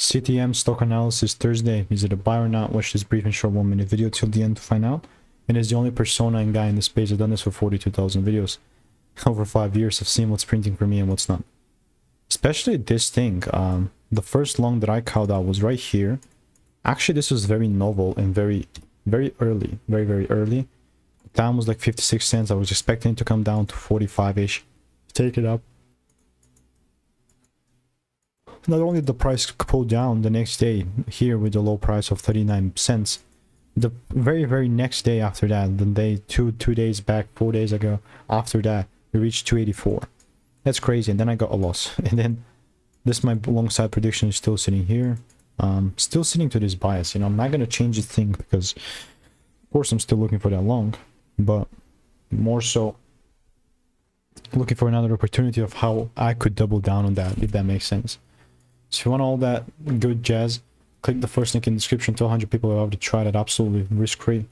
CTM Stock Analysis Thursday. Is it a buy or not? Watch this brief and short 1 minute video till the end to find out. And is the only persona and guy in the space. I've done this for 42,000 videos. Over 5 years I've seen what's printing for me and what's not. Especially this thing. The first long that I called out was right here. Actually, this was very novel and very early. Very early. The time was like 56 cents. I was expecting it to come down to 45-ish. Take it up. Not only did the price pull down the next day here with the low price of 39 cents, the very next day after that, the day 2 days back, 4 days ago, after that, we reached 284. That's crazy. And then I got a loss. And then this, my long side prediction is still sitting here. Still sitting to this bias. You know, I'm not going to change the thing because, of course, I'm still looking for that long, but more so looking for another opportunity of how I could double down on that, if that makes sense. So if you want all that good jazz, click the first link in the description. Tell 100 people about to try that absolutely risk-free.